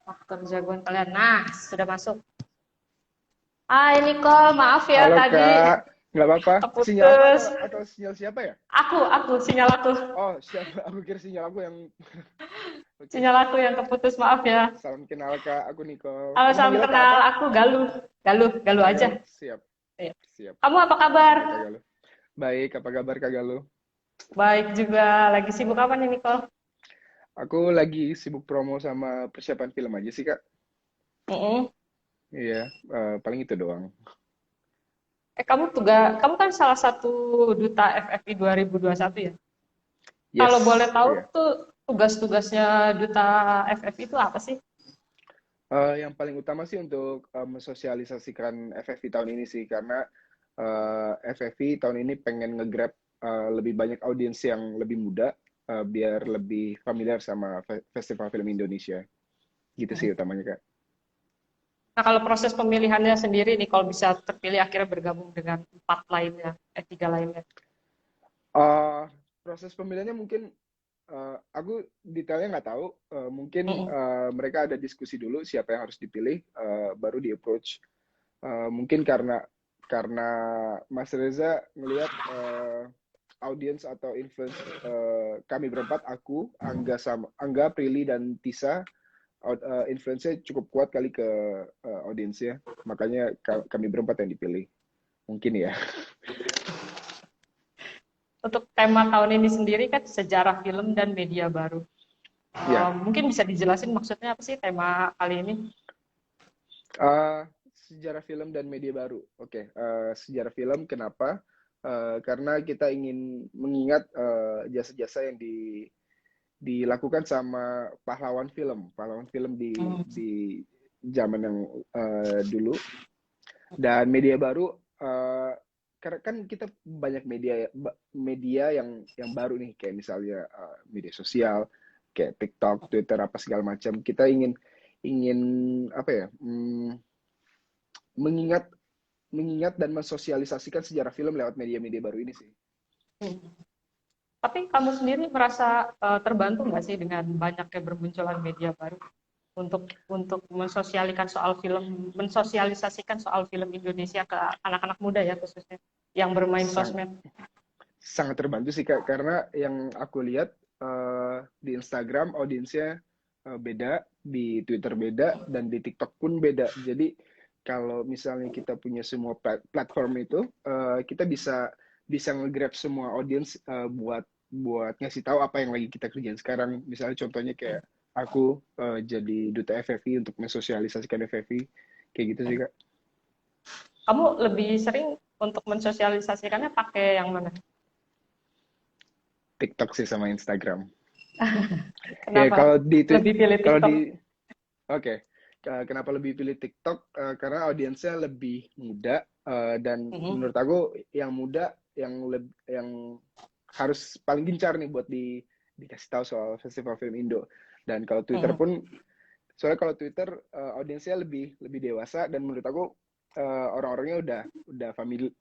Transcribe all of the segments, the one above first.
Faktor jagoan kalian. Nah, sudah masuk. Hai Nicole, maaf ya Halo tadi Kak, nggak apa-apa. Sinyal aku keputus. atau sinyal siapa ya? Aku, sinyal aku. Oh, siapa? Aku kira sinyal aku yang. Oke, Sinyal aku yang keputus, maaf ya. salam kenal Kak. Aku Nicole. Halo, Kamu salam manggilnya Kak kenal. apa? Aku Galuh. Galuh Oh, aja. Galuh. Siap, Iya. siap. Kamu apa kabar? Oke Kak Galuh. Baik, apa kabar Kak Galuh? Baik juga. Lagi sibuk apa nih Nicole? Aku lagi sibuk promo sama persiapan film aja sih Kak. Mm-mm. Iya, paling itu doang. Kamu kan salah satu duta FFI 2021 ya. Kalau boleh Yes, tahu iya. tuh tugas-tugasnya duta FFI itu apa sih? Yang paling utama sih untuk mensosialisasikan FFV tahun ini sih, karena FFV tahun ini pengen nge-grab lebih banyak audiens yang lebih muda, biar lebih familiar sama Festival Film Indonesia. Gitu sih utamanya, Kak. Nah, kalau proses pemilihannya sendiri nih, kalau bisa terpilih akhirnya bergabung dengan empat lainnya, tiga lainnya. Uh, Proses pemilihannya mungkin aku detailnya nggak tahu. Mungkin Mm-mm. mereka ada diskusi dulu siapa yang harus dipilih, baru di approach. Mungkin karena Mas Reza ngelihat audiens atau influence kami berempat, aku, Angga, Prilly dan Tisa, influence-nya cukup kuat kali ke audiensnya. Makanya kami berempat yang dipilih. Mungkin ya. Untuk tema tahun ini sendiri kan sejarah film dan media baru. Ya, Mungkin bisa dijelasin maksudnya apa sih tema kali ini? sejarah film dan media baru. Oke, sejarah film kenapa? Karena kita ingin mengingat jasa-jasa yang dilakukan sama pahlawan film Hmm. di zaman yang dulu. Dan media baru, karena kan kita banyak media yang baru nih, kayak misalnya media sosial, kayak TikTok, Twitter, apa segala macam. Kita ingin ingin apa ya? Mengingat mengingat dan mensosialisasikan sejarah film lewat media-media baru ini sih. Tapi kamu sendiri merasa terbantu nggak sih dengan banyaknya bermunculan media baru untuk mensosialisasikan soal film Indonesia ke anak-anak muda ya khususnya yang bermain Sang, sosmed. Sangat terbantu sih Kak, karena yang aku lihat di Instagram audiensnya beda, di Twitter beda, dan di TikTok pun beda. Jadi kalau misalnya kita punya semua platform itu, kita bisa nge-grab semua audiens, buat buat ngasih tahu apa yang lagi kita kerjain sekarang. Misalnya contohnya kayak aku jadi duta FFI untuk mensosialisasikan FFI, kayak gitu sih Kak. Kamu lebih sering untuk mensosialisasikannya pakai yang mana? TikTok sih sama Instagram. Ya Kenapa kalau di lebih pilih kalau TikTok? di Oke, kenapa lebih pilih TikTok? Karena audiensnya lebih muda, dan Mhm. menurut aku yang muda yang harus paling gencar nih buat dikasih tahu soal Festival Film Indo. Dan kalau Twitter Mhm. pun, soalnya kalau Twitter audiensnya lebih lebih dewasa, dan menurut aku orang-orangnya udah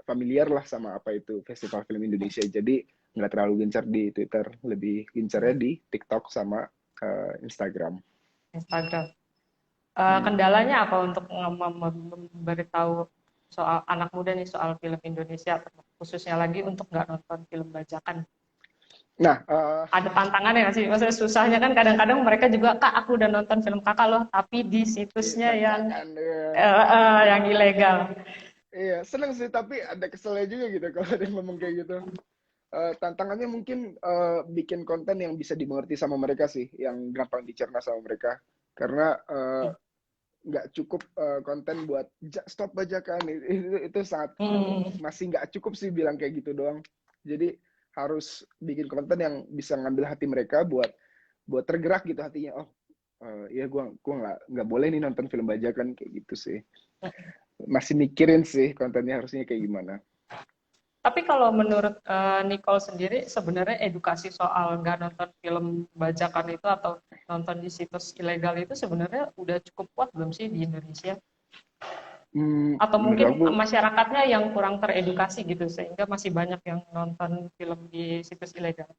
familiar lah sama apa itu Festival Film Indonesia. Jadi nggak terlalu gencar di Twitter, lebih gencarnya di TikTok sama Instagram. Instagram. Hmm. Kendalanya apa untuk memberitahu soal anak muda nih soal film Indonesia, khususnya lagi untuk nggak nonton film bajakan? Nah, Ada tantangannya nggak sih? Maksudnya susahnya kan kadang-kadang mereka juga, Kak, aku udah nonton film kakak loh, tapi di situsnya bajakan ya. yang ilegal. Iya, seneng sih, tapi ada keselnya juga gitu kalau ada yang ngomong kayak gitu. Tantangannya mungkin bikin konten yang bisa dimengerti sama mereka sih, yang gampang dicerna sama mereka. Karena nggak cukup konten buat stop bajakan, itu sangat Hmm. masih nggak cukup sih bilang kayak gitu doang. Jadi harus bikin konten yang bisa ngambil hati mereka, buat buat tergerak gitu hatinya. Oh, ya gua nggak boleh nih nonton film bajakan, kayak gitu sih. Masih mikirin sih kontennya harusnya kayak gimana. Tapi kalau menurut Nicole sendiri, sebenarnya edukasi soal nggak nonton film bajakan itu atau nonton di situs ilegal itu sebenarnya udah cukup kuat belum sih di Indonesia? Atau Menurut mungkin aku, masyarakatnya yang kurang teredukasi gitu, sehingga masih banyak yang nonton film di situs ilegal.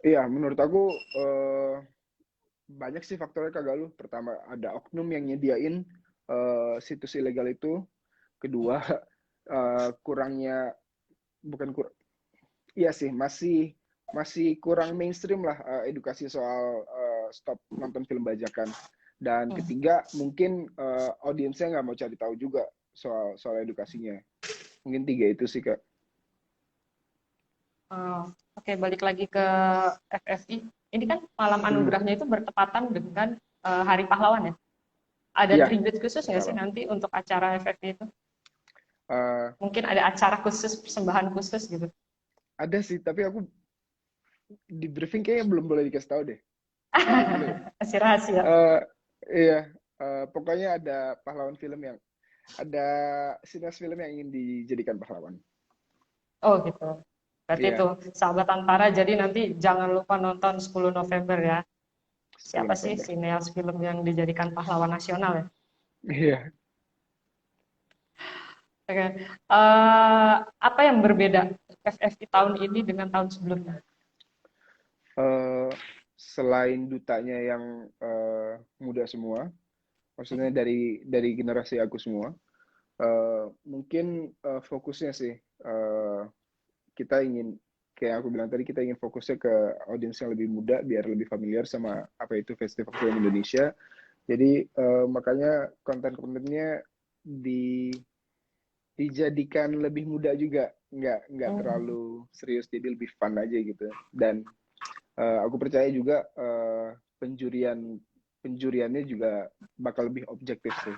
iya menurut aku banyak sih faktornya Kak Galuh. Pertama ada oknum yang nyediain situs ilegal itu. Kedua kurangnya, bukan kur iya sih, masih masih kurang mainstream lah edukasi soal stop nonton film bajakan. Dan Hmm. ketiga mungkin audiensnya nggak mau cari tahu juga soal soal edukasinya. Mungkin tiga itu sih Kak. Oh, oke, balik lagi ke FFI. Ini kan malam Hmm. anugerahnya itu bertepatan dengan Hari Pahlawan ya. Ada Iya, tribute khusus nggak sih malam. nanti untuk acara FFI itu? Eh, Mungkin ada acara khusus, persembahan khusus gitu. ada sih, tapi aku di briefing kayaknya belum boleh dikasih tahu deh. Apa boleh ya? Masih rahasia. Eh, iya, pokoknya ada pahlawan film yang ada sinas film yang ingin dijadikan pahlawan. Oh gitu. Berarti itu Iya, Sahabat Antara. Jadi nanti jangan lupa nonton 10 November ya. 10 Siapa sih November. sineas film yang dijadikan pahlawan nasional ya? Iya, Oke. Apa yang berbeda FFI tahun ini dengan tahun sebelumnya? eh, selain dutanya yang muda semua, maksudnya dari generasi aku semua, mungkin fokusnya sih kita ingin, kayak aku bilang tadi, kita ingin fokusnya ke audiens yang lebih muda biar lebih familiar sama apa itu festival film Indonesia. Jadi makanya konten-kontennya di dijadikan lebih muda juga, nggak Hmm. terlalu serius, jadi lebih fun aja gitu. Dan aku percaya juga penjuriannya juga bakal lebih objektif sih.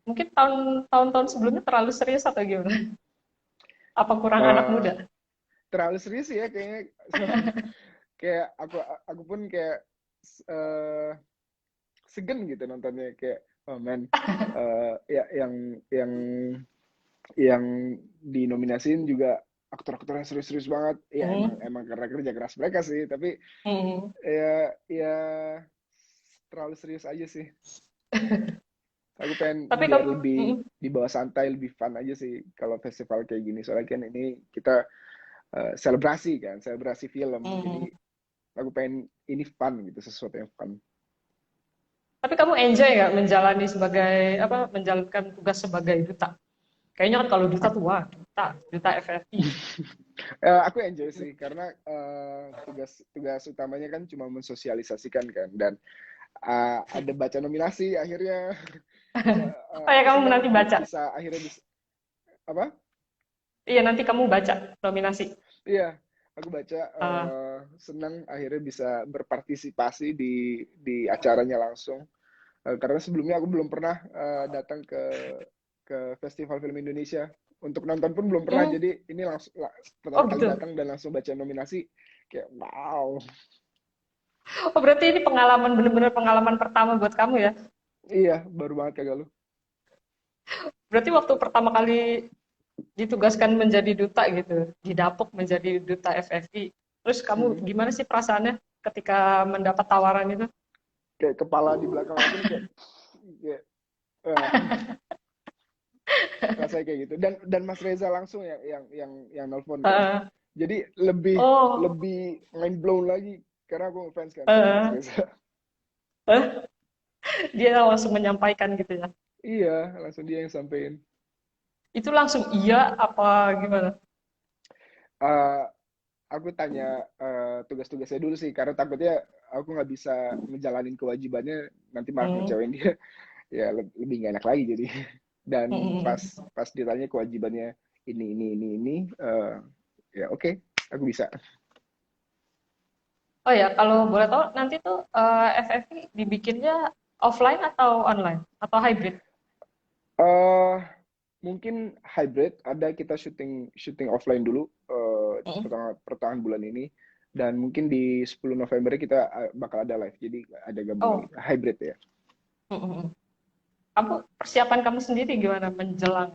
Mungkin tahun-tahun sebelumnya terlalu serius atau gimana? Apa kurang anak Eh, muda? terlalu serius ya kayaknya. Kayak aku pun kayak eh, segen gitu nontonnya, kayak oh man, ya yang dinominasiin juga aktor-aktor yang serius-serius banget. Ya emang Hmm. emang karena kerja keras mereka sih, tapi Hmm. ya terlalu serius aja sih. Aku pengen Tapi biar kamu, lebih di bawah santai, lebih fun aja sih kalau festival kayak gini. Soalnya kan ini kita selebrasi kan, selebrasi film. hmm. Jadi aku pengen ini fun gitu, sesuatu yang fun. Tapi kamu enjoy nggak menjalani sebagai apa? Menjalankan tugas sebagai duta? Kayaknya kan kalau duta tuh wah, duta FFI. Aku enjoy sih karena tugas tugas utamanya kan cuma mensosialisasikan kan, dan ada baca nominasi akhirnya. Oh ya Aku kamu senang nanti baca. bisa akhirnya bisa apa? Iya nanti kamu baca nominasi. Iya, aku baca, Ah, senang akhirnya bisa berpartisipasi di acaranya langsung. Karena sebelumnya aku belum pernah datang ke Festival Film Indonesia. Untuk nonton pun belum pernah, hmm. jadi ini langsung Oh pertama kali gitu. datang dan langsung baca nominasi, kayak wow. Oh berarti ini pengalaman bener-bener pengalaman pertama buat kamu ya? Iya, baru banget Kak Galuh. Berarti waktu pertama kali ditugaskan menjadi duta gitu, didapuk menjadi duta FFI. Terus kamu Mhm. gimana sih perasaannya ketika mendapat tawaran itu? Kayak kepala di belakang aku nih, kayak eh, rasanya kayak gitu. Dan Mas Reza langsung yang nelfon kan. Uh, Jadi lebih oh, lebih mind blown lagi karena aku ngefans kan sama Mas uh, Reza. uh, dia langsung menyampaikan gitu ya. Iya, langsung dia yang sampein. Itu langsung iya apa gimana? Eh, aku tanya tugas-tugasnya dulu sih, karena takutnya aku nggak bisa ngejalanin kewajibannya, nanti malah Hmm. ngecewain dia. Ya lebih nggak enak lagi jadi. Dan pas Hmm. pas ditanya kewajibannya ini, ya oke, aku bisa. Oh ya, kalau boleh tahu nanti tuh FFI dibikinnya offline atau online atau hybrid? eh Mungkin hybrid, ada kita syuting syuting offline dulu Hmm. pertengahan bulan ini, dan mungkin di 10 November kita bakal ada live, jadi ada gabungan Oh, hybrid ya. hmm. Kamu persiapan kamu sendiri gimana menjelang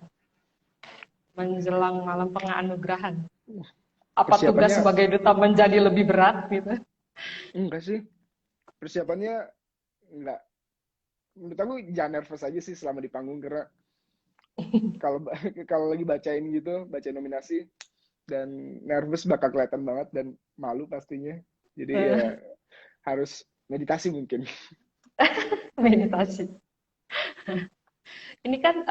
menjelang malam penganugerahan? Apa tugas Persiapannya sebagai duta menjadi lebih berat gitu? enggak sih, persiapannya enggak, menurut aku jangan nervous aja sih selama di panggung, karena kalau kalau lagi bacain gitu, baca nominasi dan nervous bakal kelihatan banget dan malu pastinya. Jadi ya harus meditasi mungkin. Meditasi. Ini kan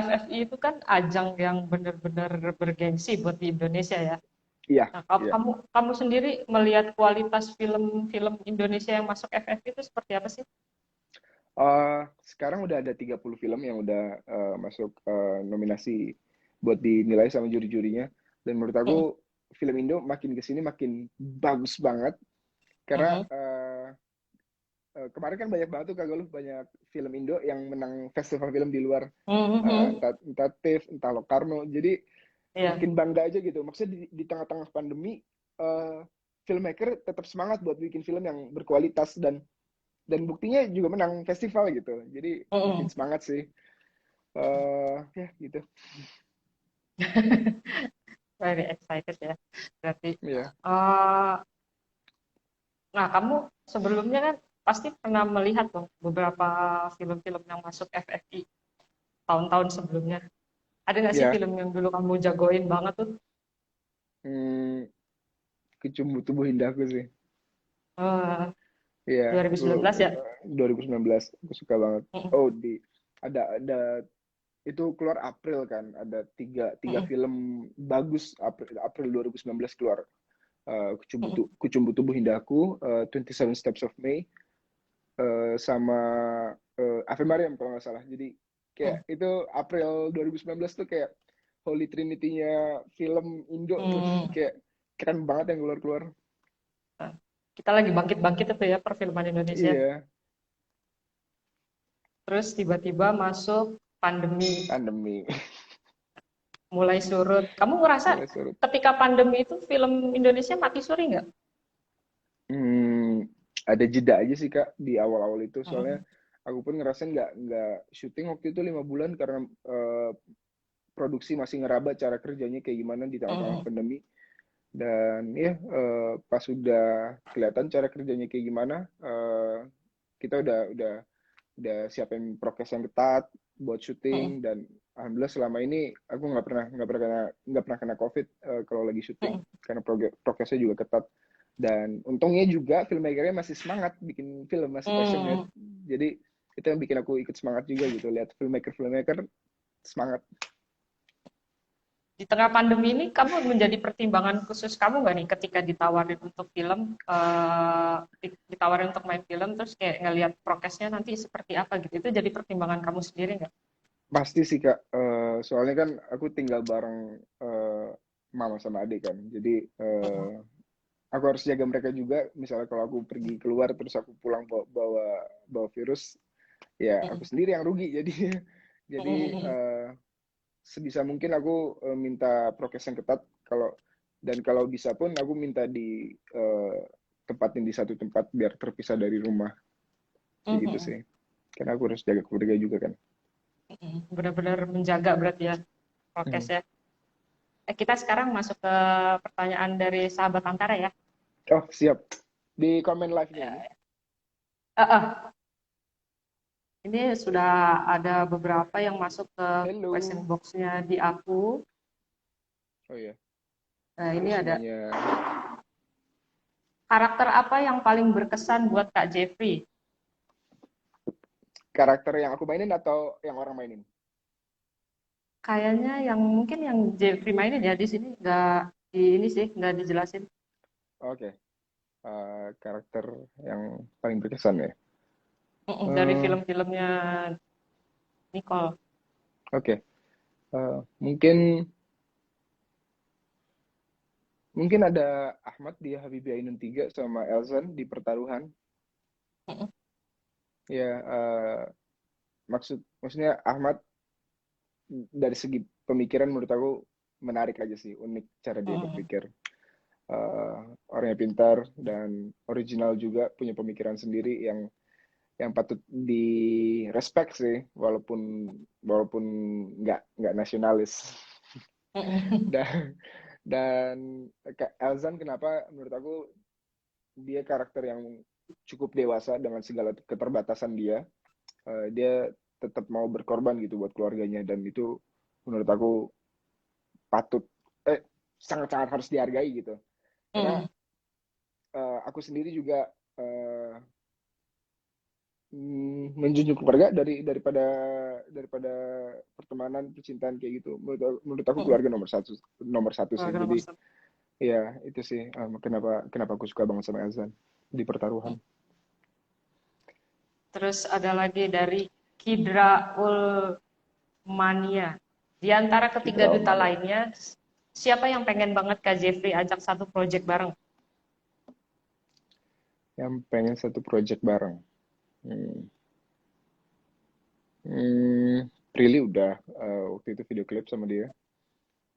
FFI itu kan ajang yang benar-benar bergengsi buat di Indonesia ya. Iya, Nah, iya. kamu sendiri melihat kualitas film-film Indonesia yang masuk FFI itu seperti apa sih? Sekarang udah ada 30 film yang udah masuk nominasi buat dinilai sama juri-jurinya. Dan menurut aku Mm, film Indo makin kesini makin bagus banget. Karena mm, kemarin kan banyak banget tuh Kak Galuh, banyak film Indo yang menang festival film di luar. mm. Entah TIFF, entah Locarno. Jadi Iya. makin bangga aja gitu. Maksudnya di tengah-tengah pandemi, filmmaker tetap semangat buat bikin film yang berkualitas dan buktinya juga menang festival gitu. Jadi makin Mm. semangat sih. Ya gitu. Very excited ya. Berarti. Ya, eh nah, kamu sebelumnya kan pasti pernah melihat dong beberapa film-film yang masuk FFI tahun-tahun sebelumnya. Ada nggak sih ya. film yang dulu kamu jagoin banget tuh? Hmm, Kecumbu Tubuh Indahku sih. Eh, Iya, 2019 ya? 2019 aku suka banget. Mm, Oh, ada itu keluar April kan. Ada tiga mm, film bagus April 2019 keluar. mm, Kucumbu Tubuh Indahku, 27 Steps of May, sama Ave Mariam kalau nggak salah. Jadi kayak mm, itu April 2019 tuh kayak Holy Trinity-nya film Indo tuh mm. kayak keren banget yang keluar-keluar. Nah, kita lagi bangkit-bangkit itu ya perfilman Indonesia. Iya, Terus tiba-tiba masuk pandemi, pandemi mulai surut. Kamu ngerasa mulai surut. ketika pandemi itu film Indonesia mati suri nggak? Hmm, ada jeda aja sih Kak di awal-awal itu soalnya Mm, aku pun ngerasain nggak syuting waktu itu 5 bulan karena produksi masih ngeraba cara kerjanya kayak gimana di tengah-tengah mm, pandemi. Dan ya pas udah kelihatan cara kerjanya kayak gimana, kita udah siapin prokes yang ketat buat mm, syuting. Dan alhamdulillah selama ini aku nggak pernah kena COVID kalau lagi syuting mm, karena prokesnya juga ketat. Dan untungnya juga filmmakernya masih semangat bikin film, masih passionate. mm. Jadi itu yang bikin aku ikut semangat juga gitu, lihat filmmaker semangat. Di tengah pandemi ini, kamu menjadi pertimbangan khusus kamu nggak nih ketika ditawarin untuk film, ditawarin untuk main film, terus kayak ngelihat prokesnya nanti seperti apa gitu, itu jadi pertimbangan kamu sendiri nggak? Pasti sih Kak. Soalnya kan aku tinggal bareng mama sama adik kan. Jadi Mm, aku harus jaga mereka juga. Misalnya kalau aku pergi keluar terus aku pulang bawa virus, ya aku mm, sendiri yang rugi. Jadi mm, jadi mm, mm, sebisa mungkin aku minta prokes yang ketat. Kalau bisa pun aku minta tempatin di satu tempat biar terpisah dari rumah. Kayak mm, gitu mm, sih. Karena aku harus jaga keluarga juga kan. mm. Benar-benar menjaga berarti ya Hmm. prokesnya. Kita sekarang masuk ke pertanyaan dari sahabat Antara ya. Oh siap. Di komen live-nya ini. Eh, eh, ini sudah ada beberapa yang masuk ke question Hello. box-nya di aku. Oh iya. Nah, Halo ini ada semuanya. karakter apa yang paling berkesan buat Kak Jeffrey? Karakter yang aku mainin atau yang orang mainin? Kayaknya yang mungkin yang Jeffrey mainin ya di sini nggak di ini sih nggak dijelasin. Oke. Karakter yang paling berkesan ya. Dari Eh, film-filmnya Nicole. Oke. Mungkin mungkin ada Ahmad di Habibie Ainun 3 sama Elzan di Pertaruhan. Mm-mm, Ya, maksudnya Ahmad dari segi pemikiran menurut aku menarik aja sih, unik cara dia mm-mm, berpikir. Eh, Orangnya pintar dan original juga, punya pemikiran sendiri yang patut di respect sih, walaupun walaupun nggak nasionalis. mm-mm, Dan Elzan kenapa menurut aku dia karakter yang cukup dewasa dengan segala keterbatasan dia. Dia tetap mau berkorban gitu buat keluarganya, dan itu menurut aku patut sangat-sangat harus dihargai gitu. Karena mm-mm, aku sendiri juga uh, menjunjung keluarga daripada pertemanan, percintaan kayak gitu. Menurut aku keluarga nomor satu sih. Keluarga nomor Jadi satu. ya itu sih kenapa aku suka banget sama Azan di pertaruhan. Terus ada lagi dari Kidra Ulmania. Di antara ketiga Kidra duta Mania. lainnya, siapa yang pengen banget Kak Jeffrey ajak satu project bareng? Yang pengen satu project bareng. Hmm. Prilly udah waktu itu video klip sama dia.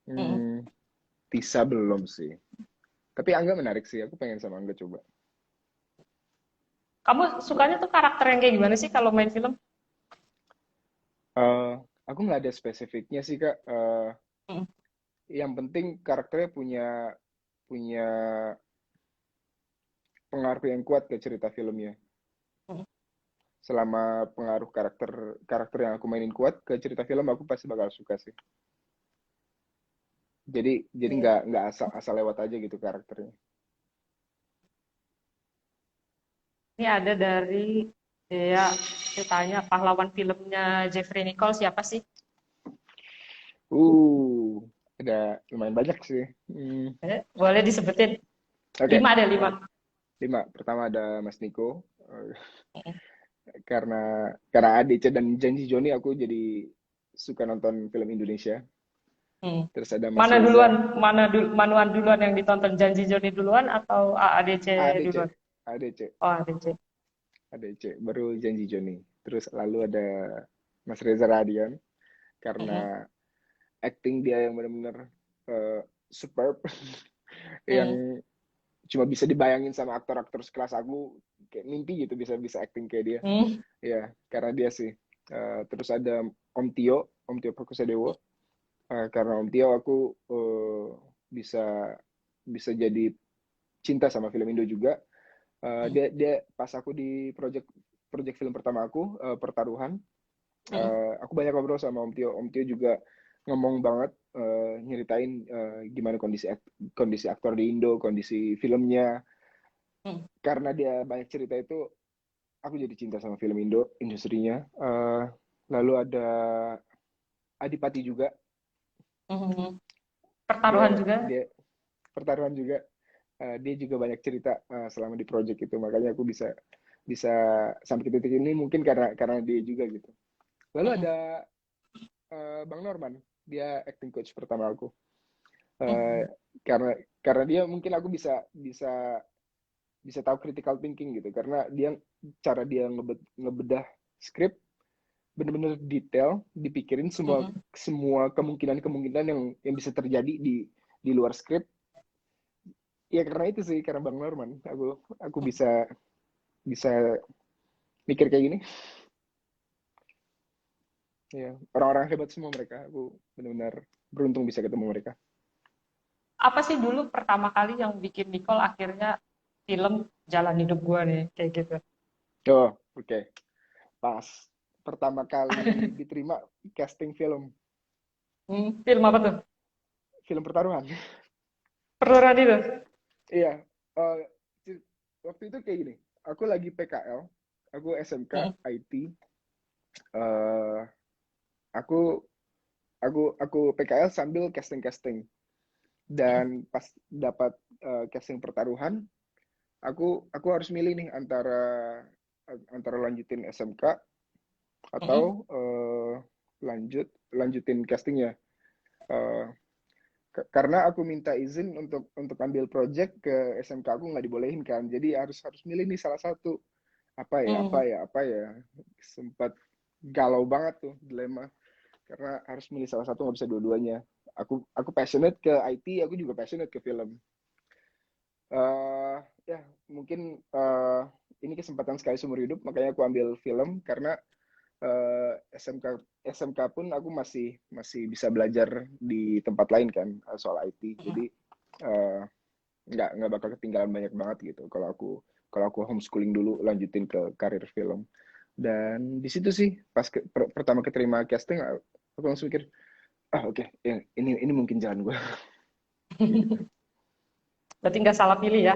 Mm-mm. Tisa belum sih. Tapi Angga menarik sih. Aku pengen sama Angga coba. Kamu sukanya tuh karakter yang kayak gimana sih kalau main film? Eh, aku nggak ada spesifiknya sih Kak. Mm-mm. Yang penting karakternya punya punya pengaruh yang kuat ke cerita filmnya. Mm-mm. Selama pengaruh karakter yang aku mainin kuat ke cerita film, aku pasti bakal suka sih. Jadi Iya. nggak asal lewat aja gitu karakternya. Ini ada dari ya ceritanya pahlawan filmnya Jeffrey Nicole siapa sih? Uh, ada lumayan banyak sih. Boleh disebutin? Oke, 5 ada 5. 5. Pertama ada Mas Niko. Mm-mm. Karena ADC dan Janji Joni aku jadi suka nonton film Indonesia. Hmm. Terus ada Mas Mana Reza, duluan, manuan duluan yang ditonton Janji Joni duluan atau AADC ADC, duluan? ADC, Oh, AADC. ADC, baru Janji Joni. Terus lalu ada Mas Reza Radian Mm-mm. karena acting dia yang benar-benar superb, Mm. yang cuma bisa dibayangin sama aktor-aktor sekelas aku, kayak mimpi gitu bisa bisa acting kayak dia. Mm. Ya, karena dia sih. Terus ada Om Tio Pakusadewo. Karena Om Tio aku bisa bisa jadi cinta sama film Indo juga. Mm. Dia pas aku di project project film pertama aku Pertaruhan, Mm. aku banyak ngobrol sama Om Tio. Om Tio juga ngomong banget nyeritain gimana kondisi aktor di Indo, kondisi filmnya. Mm. Karena dia banyak cerita itu, aku jadi cinta sama film Indo, industrinya. Lalu ada Adipati juga. Mm. Pertaruhan Dia juga. dia Pertaruhan juga. Dia juga banyak cerita selama di project itu, makanya aku bisa bisa sampai ke titik ini mungkin karena dia juga gitu. Lalu Mm. ada Bang Norman, dia acting coach pertama aku. Mm. Uh, karena dia mungkin aku bisa bisa bisa tahu critical thinking gitu, karena cara dia ngebedah skrip benar-benar detail, dipikirin semua Mm. semua kemungkinan-kemungkinan yang bisa terjadi di luar skrip. Ya karena itu sih, karena Bang Norman, aku bisa bisa mikir kayak gini. Ya, orang-orang hebat semua mereka. Aku benar-benar beruntung bisa ketemu mereka. Apa sih dulu pertama kali yang bikin Nicole akhirnya film Jalan Hidup Gua nih, kayak gitu? Oh, oke. Pas pertama kali diterima casting Film apa tuh? film Pertaruhan. Perluran itu? Iya, eh, waktu itu kayak gini. Aku lagi PKL, aku SMK Mm. IT. eh aku aku PKL sambil casting Mm. dan pas dapat casting Pertaruhan, aku harus milih nih antara lanjutin SMK Mm. atau lanjutin castingnya. Eh, karena aku minta izin untuk ambil project ke SMK, aku nggak dibolehin kan, jadi harus harus milih nih salah satu. Mm. Apa ya, sempat galau banget tuh, dilema, karena harus milih salah satu, nggak bisa dua-duanya. Aku passionate ke IT, aku juga passionate ke film. Ya mungkin ini kesempatan sekali seumur hidup, makanya aku ambil film. Karena SMK pun aku masih masih bisa belajar di tempat lain kan, soal IT. Mm. Jadi uh, nggak bakal ketinggalan banyak banget gitu kalau aku homeschooling dulu, lanjutin ke karir film. Dan di situ sih pas pertama keterima casting, aku langsung mikir, oke, ya, ini mungkin jalan gue. Gitu. Berarti nggak salah pilih ya?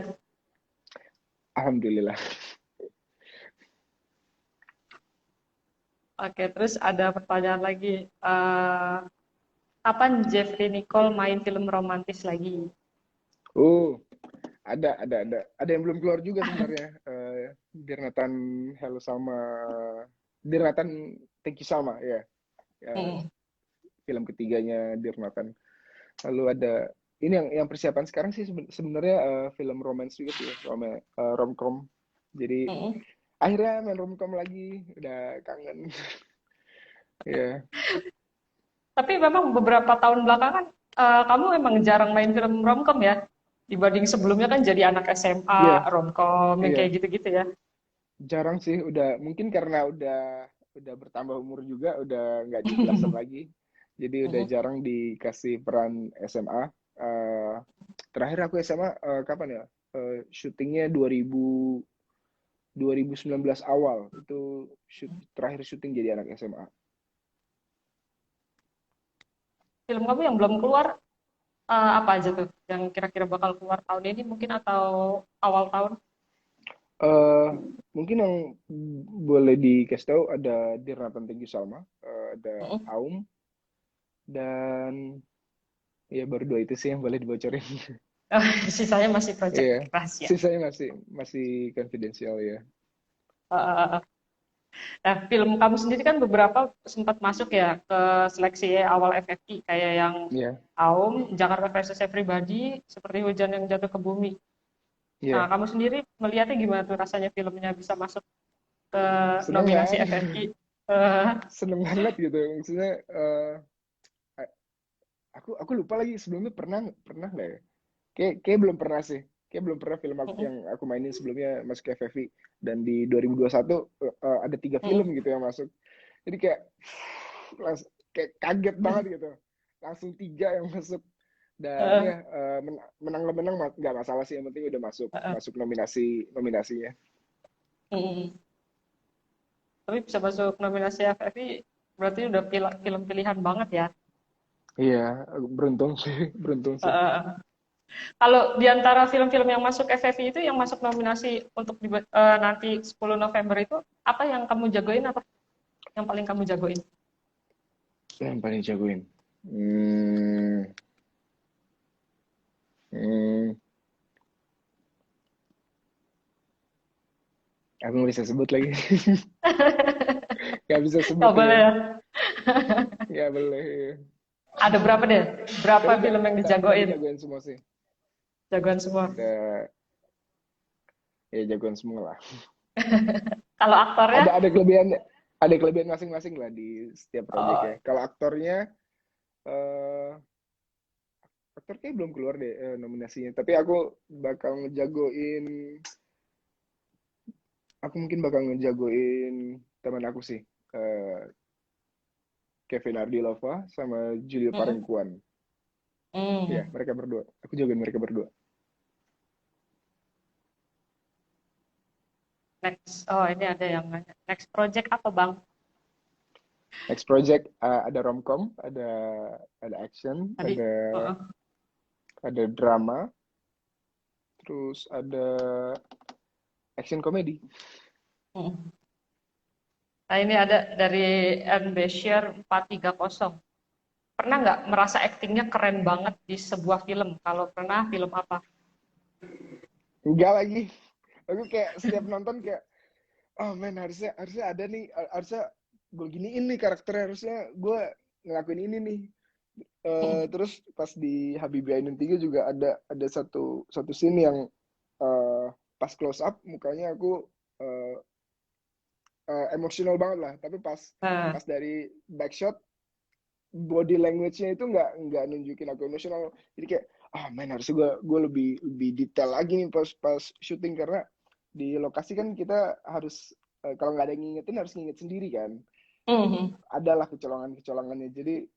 Alhamdulillah. Oke, terus ada pertanyaan lagi. Kapan Jeffrey Nicole main film romantis lagi? Oh, ada yang belum keluar juga sebenarnya. Dear Nathan, Hello sama Dear Nathan, Thank You Sama ya. Ya, Mm, film ketiganya Dear Nathan. Lalu ada ini yang persiapan sekarang sih sebenarnya film romance juga sih, romcom. Jadi mm. akhirnya main romcom lagi, udah kangen. Ya, Tapi memang beberapa tahun belakangan kamu emang jarang main film romcom ya? Dibanding sebelumnya kan jadi anak SMA, iya, romcom, yang iya. kayak gitu-gitu ya. Jarang sih, udah mungkin karena udah bertambah umur juga, udah nggak di belasan lagi. Jadi udah Mm-mm. jarang dikasih peran SMA. Terakhir aku SMA kapan ya? Syutingnya 2019 awal. Itu terakhir syuting jadi anak SMA. Film kamu yang belum keluar apa aja tuh? Yang kira-kira bakal keluar tahun ini mungkin atau awal tahun? eh Mungkin yang boleh dikasih tahu ada Dirnatan Tengku Salma, ada Mm-mm. Aum, dan ya baru dua itu sih yang boleh dibocorin. Sisanya masih project Iya, rahasia. sisanya masih confidential ya. Eh, Nah, film kamu sendiri kan beberapa sempat masuk ya ke seleksi awal FFI kayak yang Iya, Aum, Jakarta versus Everybody, seperti Hujan yang Jatuh ke Bumi. Nah, iya. kamu sendiri melihatnya gimana tuh rasanya filmnya bisa masuk ke Seneng nominasi kan? FFI? Eh, Seneng banget gitu. Maksudnya aku lupa lagi sebelumnya pernah pernah nggak ya? Kayak belum pernah sih. Kayak belum pernah film yang aku mainin sebelumnya masuk ke FFI, dan di 2021 ada 3 film gitu yang masuk. Jadi kayak kaget banget gitu. Langsung 3 yang masuk. Dan eh, ya menang menang nggak masalah sih, yang penting udah masuk eh, masuk nominasinya. mm. Tapi bisa masuk nominasi FFI berarti udah film pilihan banget ya. Iya, beruntung sih, beruntung sih. Eh, Kalau di antara film-film yang masuk FFI itu yang masuk nominasi untuk nanti 10 November itu apa yang kamu jagoin apa? Yang paling kamu jagoin? Yang paling jagoin. Hmm, hmm, aku nggak bisa sebut lagi. Nggak bisa sebut Gak boleh ya. ya. Nggak boleh. Ada berapa deh? Berapa Tapi film yang udah dijagoin? dijagoin semua sih. Jagoan semua. Udah ya jagoan semua lah. Kalau aktornya? Ada kelebihan masing-masing lah di setiap project Oh, ya. Kalau aktornya, eh aktor kayak belum keluar deh nominasinya. Tapi bakal ngejagoin, aku mungkin bakal ngejagoin teman aku sih. Eh, Kevin Ardilova sama Julio mm-mm. Parengkuan. Iya, Hmm. mereka berdua. Aku jagoin mereka berdua. Next. Oh, ini ada yang nanya. Next project apa, Bang? Next project ada romcom, ada action, Tadi. ada Heeh. ada drama, terus ada action komedi. Mm. Nah, ini ada dari M. Bashir 430. Pernah nggak merasa aktingnya keren banget di sebuah film? Kalau pernah, film apa? Enggak lagi. Aku kayak setiap nonton kayak, oh man, harusnya harusnya ada nih, harusnya gue giniin nih karakternya, harusnya gue ngelakuin ini nih. Terus pas di Habibie Ainun 3 juga ada satu satu scene yang eh, pas close up mukanya aku eh, emosional banget lah. Tapi pas Nah, pas dari backshot, body language-nya itu nggak nunjukin aku emosional. Jadi kayak, ah man, harusnya gue lebih lebih detail lagi nih pas pas syuting, karena di lokasi kan kita harus kalau nggak ada yang ngingetin harus nginget sendiri kan. mhm. Adalah kecolongan-kecolongannya. Jadi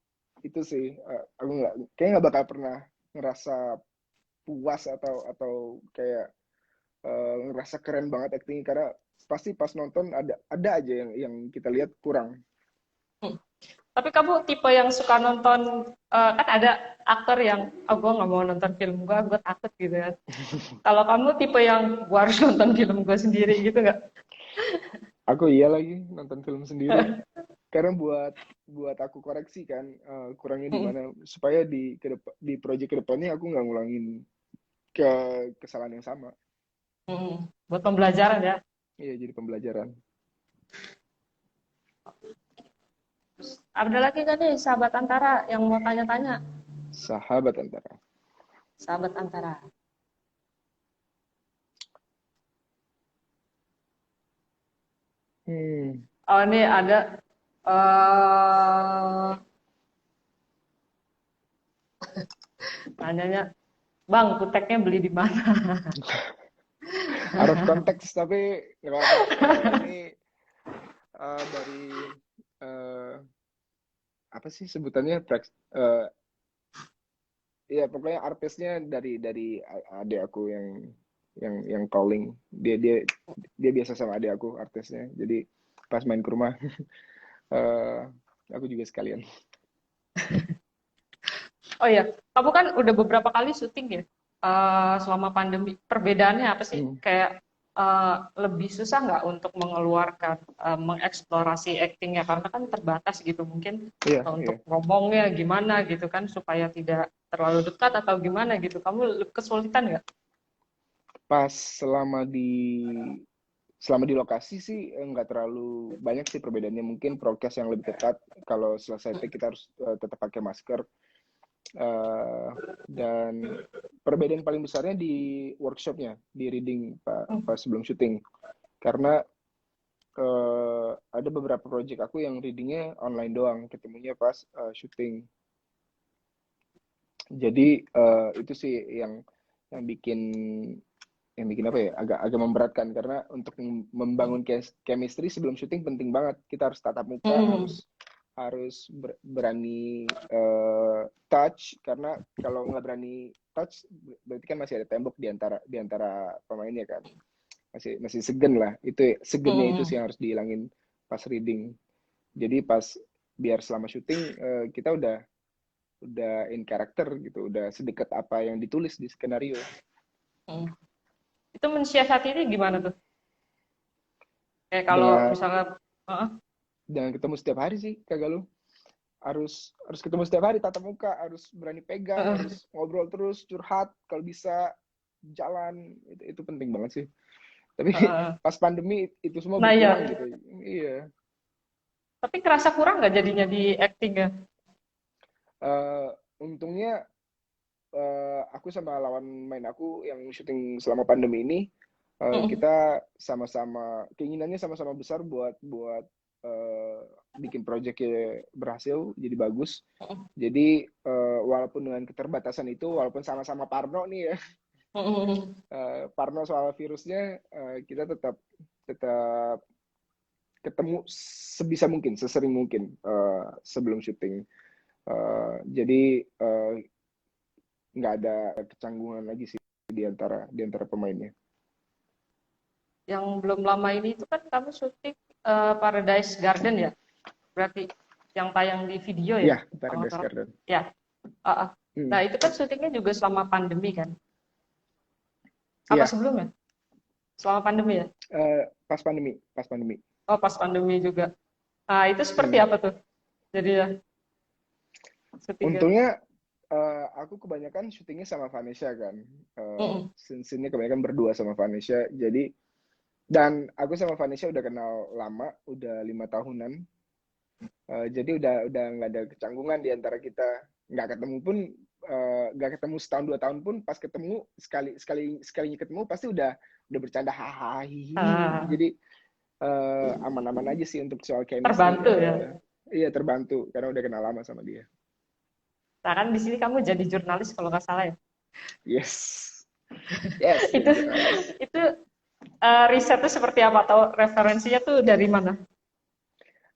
itu sih aku nggak bakal pernah ngerasa puas atau kayak ngerasa keren banget acting, karena pasti pas nonton ada aja yang kita lihat kurang. Hmm. Tapi kamu tipe yang suka nonton, kan ada aktor yang, oh gue nggak mau nonton film gue takut gitu kan. Kalau kamu tipe yang, gue harus nonton film gue sendiri gitu nggak? Aku iya lagi nonton film sendiri. Karena buat aku koreksi kan, kurangnya di mana supaya di project kedepannya aku nggak ngulangin kesalahan yang sama. Buat pembelajaran ya. Iya, jadi pembelajaran. Ada lagi kan nih sahabat Antara yang mau tanya-tanya? Sahabat antara. Sahabat Antara. Hmm. Oh, ini ada nanyanya, Bang, kuteknya beli di mana? Out of context tapi nggak apa-apa. Ini dari eh, apa sih sebutannya? Ya pokoknya artisnya dari adik aku yang calling. Dia biasa sama adik aku artisnya. Jadi pas main ke rumah eh, aku juga sekalian. Oh iya, kamu kan udah beberapa kali syuting ya selama pandemi. Perbedaannya apa sih? Hmm. Kayak lebih susah nggak untuk mengeluarkan, mengeksplorasi aktingnya karena kan terbatas gitu mungkin Iya, iya. untuk ngomongnya gimana gitu kan supaya tidak terlalu dekat atau gimana gitu. Kamu kesulitan nggak? Pas selama di lokasi sih nggak terlalu banyak sih perbedaannya. Mungkin prokes yang lebih ketat. Kalau selesai take kita harus tetap pakai masker. Eh, dan perbedaan paling besarnya di workshopnya, di reading pas sebelum syuting. Karena ada beberapa project aku yang readingnya online doang, ketemunya pas syuting. Jadi itu sih yang bikin yang bikin apa ya agak agak memberatkan karena untuk membangun chemistry sebelum syuting penting banget. Kita harus tatap muka, Hmm. harus berani touch karena kalau nggak berani touch berarti kan masih ada tembok di antara pemainnya kan. Masih segen lah. Segennya itu Hmm. sih yang harus dihilangin pas reading. Jadi pas biar selama syuting kita udah in character gitu, udah sedekat apa yang ditulis di skenario. Hmm. Itu mensiasatinya gimana tuh? Kayak kalau Dengan misalnya, uh, dengan ketemu setiap hari sih kagak lu. Harus ketemu setiap hari tatap muka, harus berani pegang, uh, harus ngobrol terus, curhat kalau bisa, jalan itu penting banget sih. Tapi uh, pas pandemi itu semua nah ya, berkurang gitu. Iya. tapi kerasa kurang nggak jadinya di actingnya? Eh, untungnya aku sama lawan main aku yang syuting selama pandemi ini Hmm. kita sama-sama keinginannya sama-sama besar buat buat bikin proyeknya berhasil jadi bagus. Jadi walaupun dengan keterbatasan itu, walaupun sama-sama Parno nih ya, Hmm. Parno soal virusnya, kita tetap tetap ketemu sebisa mungkin, sesering mungkin sebelum syuting. Jadi nggak ada kecanggungan lagi sih di antara pemainnya. Yang belum lama ini itu kan kamu syuting Paradise Garden ya, berarti yang tayang di video ya, Ya, kalau nggak Paradise salah. Garden. Ya. Uh, uh. Hmm. Nah itu kan syutingnya juga selama pandemi kan? Apa Iya, sebelumnya? Selama pandemi ya? pas pandemi. Oh pas pandemi juga. Nah itu seperti Hmm. apa tuh? Jadi ya syutingnya. Untungnya aku kebanyakan syutingnya sama Vanessa kan. Mm-mm. Scene-nya kebanyakan berdua sama Vanessa. Jadi dan aku sama Vanessa udah kenal lama, udah 5 tahunan. Jadi udah nggak ada kecanggungan di antara kita. Nggak ketemu pun, nggak ketemu setahun 2 tahun pun, pas ketemu sekalinya ketemu pasti udah bercanda hahaha. Ah, Jadi aman-aman aja sih untuk soal chemistry. terbantu ya. Iya terbantu karena udah kenal lama sama dia. Nah kan di sini kamu jadi jurnalis kalau nggak salah ya. Yes, yes, itu jadi jurnalis. itu risetnya seperti apa atau referensinya tuh dari mana?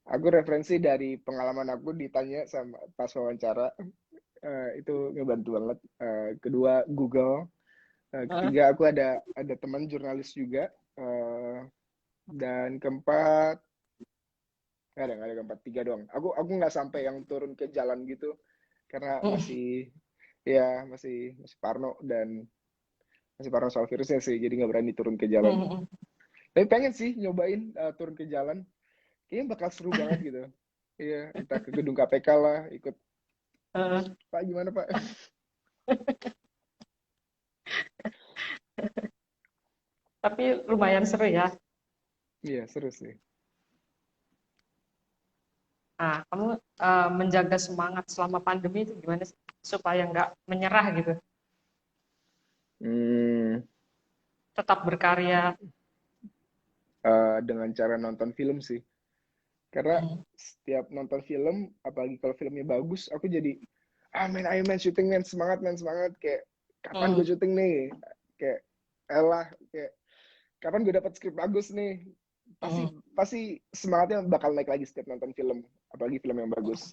Aku referensi dari pengalaman aku ditanya sama pas wawancara, itu ngebantu banget. Kedua Google. Uh, Ketiga aku ada teman jurnalis juga. Dan keempat nggak ada keempat, tiga doang. Aku nggak sampai yang turun ke jalan gitu karena mm, masih Parno dan masih Parno soal virusnya sih, jadi nggak berani turun ke jalan. mm, mm. Tapi pengen sih nyobain turun ke jalan. Kayaknya bakal seru banget gitu. Iya, entah ke gedung KPK lah, ikut Eh, Pak gimana Pak? tapi lumayan seru ya. Iya, seru sih. Nah, kamu menjaga semangat selama pandemi itu gimana sih? Supaya nggak menyerah gitu, Hmm, tetap berkarya. dengan cara nonton film sih. Karena Hmm. setiap nonton film, apalagi kalau filmnya bagus, aku jadi, men, ayo men, syuting men, semangat. Kayak, kapan gue Hmm. syuting nih? Kayak, elah, kayak, kapan gue dapat skrip bagus nih? Hmm. Pasti semangatnya bakal naik lagi setiap nonton film, apalagi film yang bagus.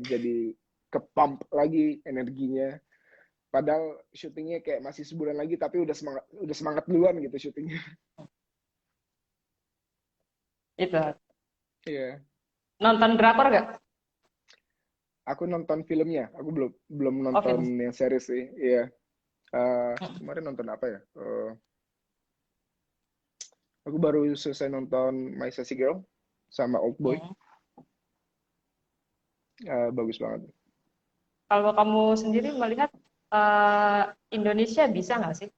Jadi ke pump lagi energinya. Padahal syutingnya kayak masih sebulan lagi, tapi udah semangat duluan gitu syutingnya. Itu. Iya. Nonton drakor nggak? Aku nonton filmnya, aku belum belum Oh, nonton film. yang series sih. Iya. Hmm. Kemarin nonton apa ya? Aku baru selesai nonton My Sassy Girl sama Old Boy. Hmm. Bagus banget. Kalau kamu sendiri melihat Indonesia bisa nggak sih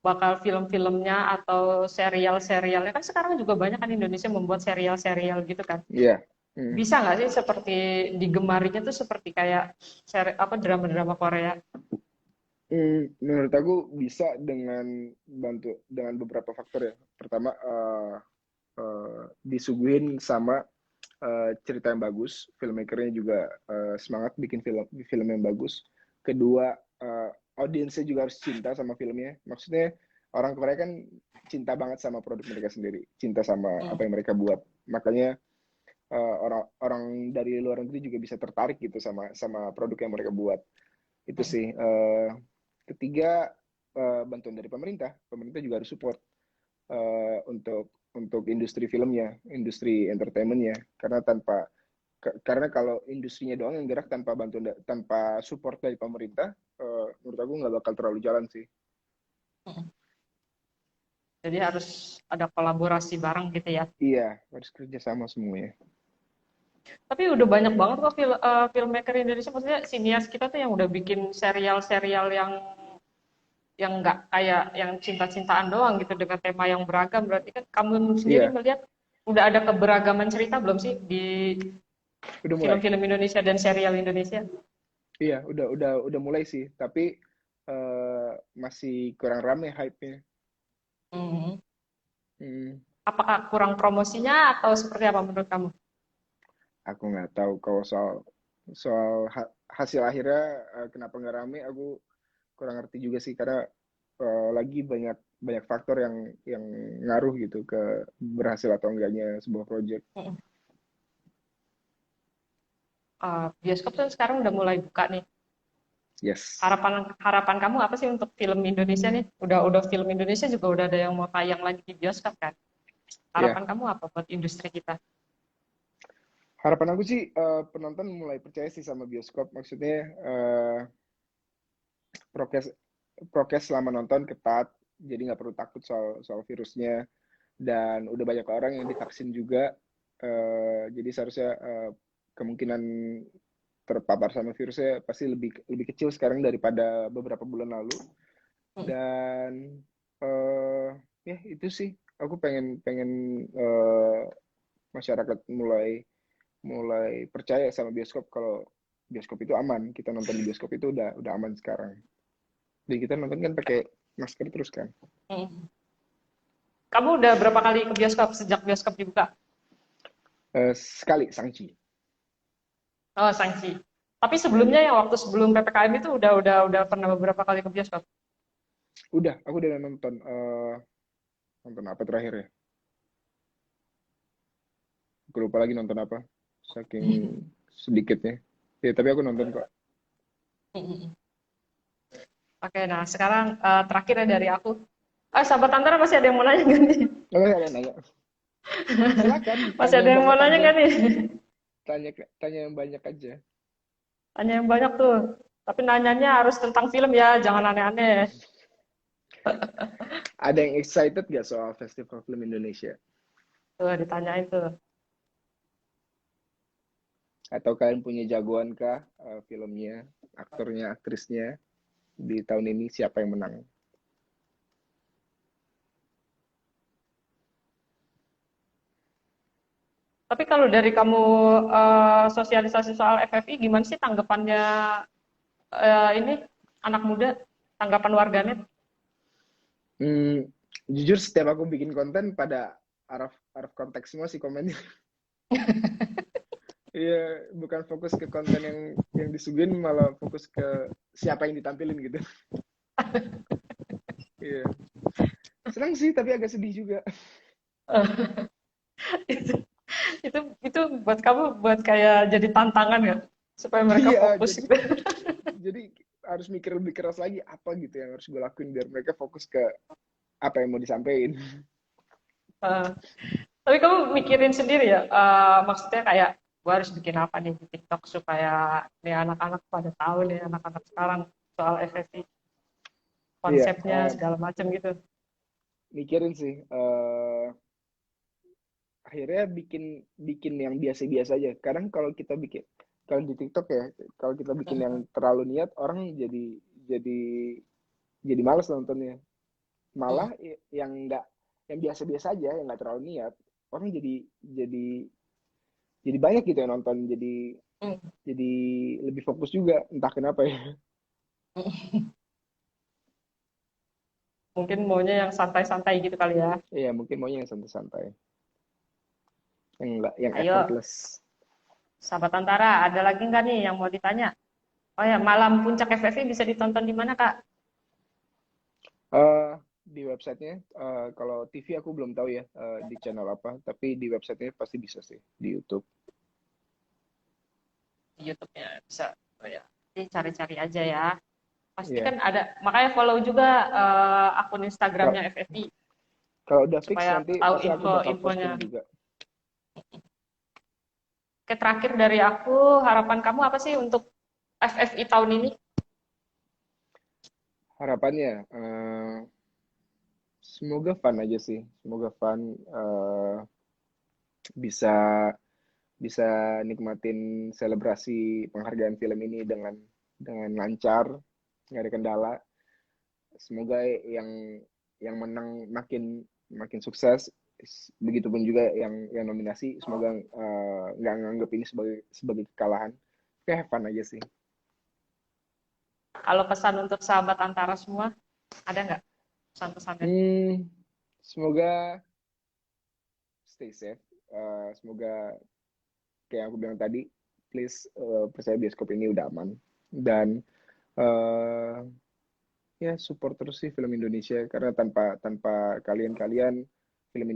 bakal film-filmnya atau serial-serialnya kan sekarang juga banyak kan Indonesia membuat serial-serial gitu kan. Iya. Hmm. Bisa nggak sih seperti digemarinya tuh seperti kayak apa drama-drama Korea? Menurut aku bisa dengan beberapa faktor ya. Pertama, disuguhin sama cerita yang bagus, filmmakernya juga semangat bikin film yang bagus. Kedua, audiensnya juga harus cinta sama filmnya. Maksudnya orang Korea kan cinta banget sama produk mereka sendiri, cinta sama apa Hmm. yang mereka buat. Makanya orang dari luar negeri juga bisa tertarik gitu sama sama produk yang mereka buat. Itu Hmm. sih. Ketiga, bantuan dari pemerintah. Pemerintah juga harus support untuk industri filmnya, industri entertainmentnya. Karena kalau industrinya doang yang gerak tanpa support dari pemerintah, menurut aku nggak bakal terlalu jalan sih. Hmm. Jadi harus ada kolaborasi bareng gitu ya. Iya, harus kerja sama semuanya. Tapi udah banyak banget kok filmmaker Indonesia, maksudnya sinias kita tuh yang udah bikin serial-serial yang nggak kayak yang cinta-cintaan doang gitu dengan tema yang beragam. Berarti kan kamu sendiri Iya, melihat udah ada keberagaman cerita belum sih di udah mulai. film-film Indonesia dan serial Indonesia? Iya, udah mulai sih. Tapi masih kurang rame hype-nya. Hmm. Hmm, Apakah kurang promosinya atau seperti apa menurut kamu? aku nggak tahu kalau soal soal hasil akhirnya kenapa nggak rame. Aku kurang ngerti juga sih karena lagi banyak banyak faktor yang ngaruh gitu ke berhasil atau enggaknya sebuah project. Hmm. Bioskop tuh sekarang udah mulai buka nih. Yes. Harapan harapan kamu apa sih untuk film Indonesia nih? Udah film Indonesia juga udah ada yang mau tayang lagi di bioskop kan? Ya, Harapan kamu apa buat industri kita? harapan aku sih penonton mulai percaya sih sama bioskop. Maksudnya prokes prokes selama nonton ketat, jadi nggak perlu takut soal soal virusnya. Dan udah banyak orang yang divaksin juga, jadi seharusnya kemungkinan terpapar sama virusnya pasti lebih lebih kecil sekarang daripada beberapa bulan lalu. Hmm. Dan ya itu sih, aku pengen pengen masyarakat mulai mulai percaya sama bioskop kalau bioskop itu aman. Kita nonton di bioskop itu udah aman sekarang. Jadi kita nonton kan pakai masker terus kan. Hmm. Kamu udah berapa kali ke bioskop sejak bioskop dibuka? Sekali Sangchi. Oh, Sangchi. Tapi sebelumnya yang waktu sebelum PPKM itu udah pernah beberapa kali ke bioskop. Aku udah nonton nonton apa terakhir ya? Aku lupa lagi nonton apa. Saking sedikitnya. Ya, tapi aku nonton kok. Oke, nah sekarang terakhir ya dari aku. Sahabat Antara masih ada yang mau nanya nggak nih? Kalau ada yang nanya, silakan Masih tanya ada yang yang mau banyak nanya aja. nggak nih? Tanya tanya yang banyak aja. Tanya yang banyak tuh. Tapi nanyanya harus tentang film ya, jangan aneh-aneh. ada yang excited gak soal Festival Film Indonesia? Tuh ditanyain tuh. Atau kalian punya jagoan kah filmnya, aktornya, aktrisnya di tahun ini siapa yang menang? Tapi kalau dari kamu sosialisasi soal FFI, gimana sih tanggapannya ini anak muda, tanggapan warganet? Hmm, jujur setiap aku bikin konten pada araf konteks semua sih komennya. Iya, bukan fokus ke konten yang disuguhin, malah fokus ke siapa yang ditampilin gitu. Iya. Senang sih, tapi agak sedih juga. itu itu buat kamu buat kayak jadi tantangan ya supaya mereka Iya, fokus gitu. jadi harus mikir lebih keras lagi apa gitu yang harus gue lakuin biar mereka fokus ke apa yang mau disampaikan. Eh, tapi kamu mikirin sendiri ya, maksudnya kayak gue harus bikin apa nih di TikTok supaya nih anak-anak pada tahu nih anak-anak sekarang soal FFI, Iya, konsepnya segala macam gitu. mikirin sih. Akhirnya bikin bikin yang biasa-biasa aja. Kadang kalau di TikTok ya, kalau kita bikin yang terlalu niat, orang jadi jadi malas nontonnya. Malah yang biasa-biasa aja, yang nggak terlalu niat, orang jadi jadi banyak gitu yang nonton, jadi lebih fokus juga, entah kenapa ya. Mungkin maunya yang santai-santai gitu kali ya. Iya, mungkin maunya yang santai-santai, yang enggak, yang Ayo, effortless. sahabat Antara, ada lagi nggak nih yang mau ditanya? Oh ya, malam puncak FFI bisa ditonton di mana, Kak? Di websitenya, kalau TV aku belum tahu ya, di channel apa, tapi di websitenya pasti bisa sih, di YouTube. Di YouTube-nya bisa. Oh ya, nanti cari-cari aja ya. Pasti Iya. kan ada, makanya follow juga akun Kalau Instagramnya FFI kalau udah fix supaya nanti tahu pasti aku bakal info-infonya. posting juga. Oke, terakhir dari aku, harapan kamu apa sih untuk FFI tahun ini? Harapannya, semoga fun aja sih. Semoga fun, bisa bisa nikmatin selebrasi penghargaan film ini dengan lancar, nggak ada kendala. Semoga yang menang makin makin sukses. Begitupun juga yang nominasi, semoga nggak nganggap ini sebagai kekalahan. Kayak have fun aja sih. Kalau pesan untuk sahabat Antara semua, ada nggak pesan-pesannya? Hmm, semoga stay safe. Semoga kayak yang aku bilang tadi, please percaya bioskop ini udah aman. Dan uh, ya support terus sih film Indonesia karena tanpa tanpa kalian film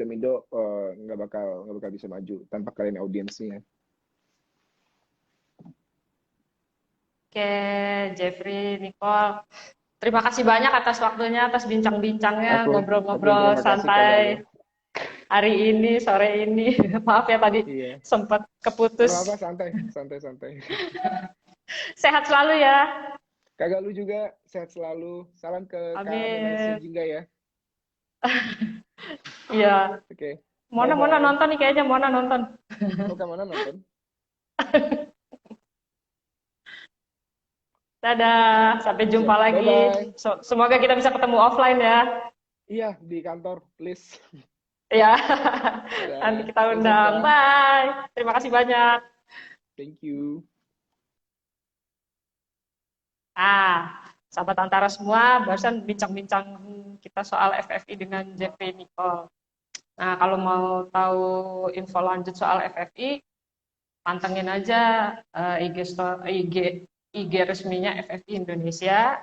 Indo nggak bakal bisa maju tanpa kalian audiensnya. Oke, Jeffrey, Nicole, terima kasih banyak atas waktunya, atas bincang-bincangnya, Aku yang ngobrol-ngobrol terima kasih Kak Galuh. santai hari ini, sore ini. Maaf ya tadi Iya. sempat Nggak apa-apa, keputus. santai, santai, santai. Sehat selalu ya. Kak Galuh juga sehat selalu. Salam ke Kak Nona Amin. Sijingga ya. Iya. Oke, Mona bye-bye. nonton nih kayaknya, Mona nonton. Oh, Kak Nona nonton? Dadah, sampai jumpa Siap, lagi. bye-bye. Semoga kita bisa ketemu offline ya. Iya, di kantor, please. Ya, nanti Dadah, kita stay safe undang. Kak. Bye. Terima kasih banyak. Thank you. Sahabat Antara semua, barusan bincang-bincang kita soal FFI dengan Jeffrey Nicole. Nah, kalau mau tahu info lanjut soal FFI, pantengin aja IG resminya FFI Indonesia.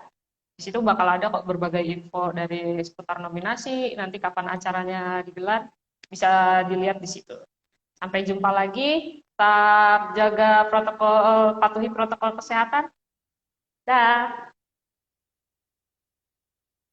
Di situ bakal ada kok berbagai info dari seputar nominasi, nanti kapan acaranya digelar, bisa dilihat di situ. Sampai jumpa lagi, tetap jaga protokol, patuhi protokol kesehatan. Dah.